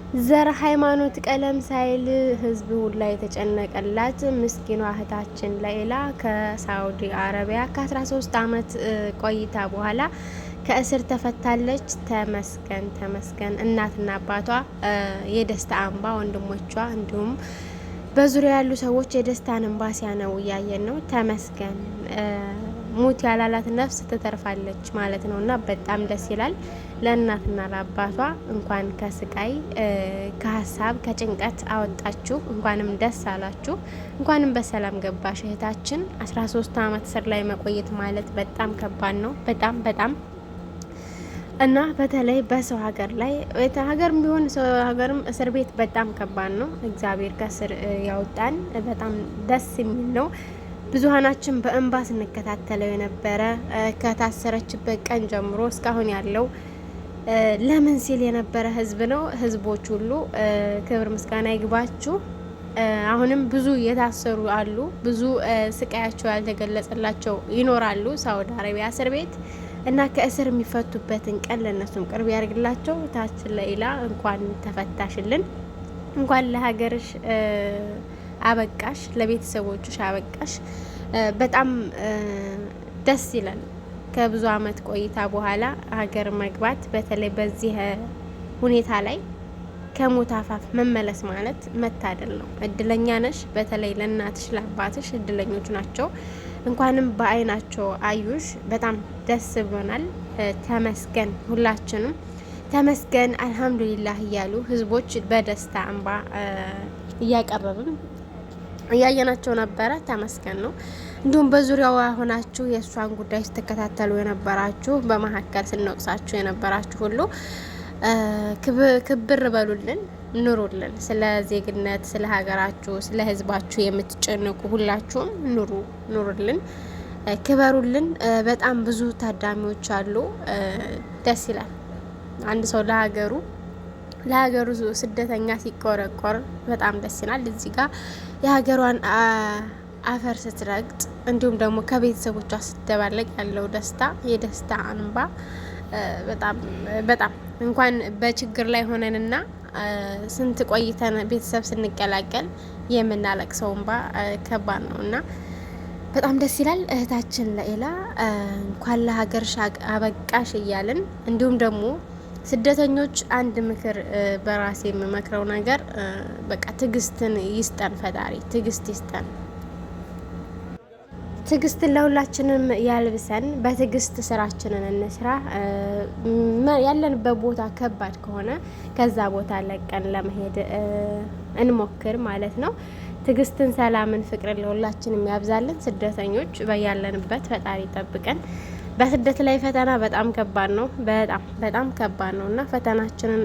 ዘር ሃይማኖት ቀለም ሳይል ህዝብ ሁላ የተጨነቀላት ምስኪኗ እህታችን ለይላ ከሳውዲ አረቢያ ከ13 ዓመት ቆይታ በኋላ ከእስር ተፈታለች። ተመስገን ተመስገን። እናትና አባቷ የደስታ እንባ፣ ወንድሞቿ እንዲሁም በዙሪያ ያሉ ሰዎች የደስታን እንባ ሲያነቡ እያየን ነው። ተመስገን። ሙት ያላላት ነፍስ ትተርፋለች ማለት ነው እና በጣም ደስ ይላል። ለእናትና ለአባቷ እንኳን ከስቃይ ከሀሳብ ከጭንቀት አወጣችሁ፣ እንኳንም ደስ አላችሁ፣ እንኳንም በሰላም ገባሽ እህታችን። 13 ዓመት እስር ላይ መቆየት ማለት በጣም ከባድ ነው። በጣም እና በተለይ በሰው ሀገር ላይ ሀገርም ቢሆን ሰው ሀገርም እስር ቤት በጣም ከባድ ነው። እግዚአብሔር ከእስር ያውጣን። በጣም ደስ የሚል ነው። ብዙሃናችን በእንባ ስንከታተለው የነበረ ከታሰረችበት ቀን ጀምሮ እስካሁን ያለው ለምን ሲል የነበረ ህዝብ ነው። ህዝቦች ሁሉ ክብር ምስጋና ይግባችሁ። አሁንም ብዙ የታሰሩ አሉ፣ ብዙ ስቃያቸው ያልተገለጸላቸው ይኖራሉ ሳውዲ አረቢያ እስር ቤት እና ከእስር የሚፈቱበትን ቀን ለእነሱም ቅርብ ያደርግላቸው። ታችን ለይላ እንኳን ተፈታሽልን፣ እንኳን ለሀገርሽ አበቃሽ፣ ለቤተሰቦችሽ አበቃሽ። በጣም ደስ ይላል። ከብዙ አመት ቆይታ በኋላ ሀገር መግባት፣ በተለይ በዚህ ሁኔታ ላይ ከሞት አፋፍ መመለስ ማለት መታደል ነው። እድለኛ ነሽ። በተለይ ለእናትሽ ለአባትሽ እድለኞች ናቸው። እንኳንም በአይናቸው አዩሽ። በጣም ደስ ብሎናል። ተመስገን። ሁላችንም ተመስገን አልሐምዱሊላህ እያሉ ህዝቦች በደስታ እንባ እያቀረብን እያየናቸው ነበረ። ተመስገን ነው። እንዲሁም በዙሪያው ሆናችሁ የእሷን ጉዳይ ስትከታተሉ የነበራችሁ፣ በመሀከል ስንወቅሳችሁ የነበራችሁ ሁሉ ክብር በሉልን፣ ኑሩልን። ስለ ዜግነት፣ ስለ ሀገራችሁ፣ ስለ ህዝባችሁ የምትጨነቁ ሁላችሁም ኑሩልን፣ ክበሩልን። በጣም ብዙ ታዳሚዎች አሉ። ደስ ይላል። አንድ ሰው ለሀገሩ ስደተኛ ሲቆረቆር በጣም ደስ ይላል። እዚህ ጋር የሀገሯን አፈር ስትረግጥ እንዲሁም ደግሞ ከቤተሰቦቿ ስትደባለቅ ያለው ደስታ፣ የደስታ እንባ በጣም እንኳን በችግር ላይ ሆነንና ስንት ቆይተን ቤተሰብ ስንቀላቀል የምናለቅሰው እንባ ከባድ ነው እና በጣም ደስ ይላል። እህታችን ለይላ እንኳን ለሀገርሽ አበቃሽ እያልን እንዲሁም ደግሞ ስደተኞች አንድ ምክር በራሴ የምመክረው ነገር በቃ ትዕግስትን ይስጠን ፈጣሪ፣ ትዕግስት ይስጠን። ትዕግስትን ለሁላችንም ያልብሰን። በትዕግስት ስራችንን እንስራ። ያለንበት ቦታ ከባድ ከሆነ ከዛ ቦታ ለቀን ለመሄድ እንሞክር ማለት ነው። ትዕግስትን፣ ሰላምን፣ ፍቅርን ለሁላችንም ያብዛልን። ስደተኞች በያለንበት ፈጣሪ ጠብቀን። በስደት ላይ ፈተና በጣም ከባድ ነው። በጣም ከባድ ነው እና ፈተናችንን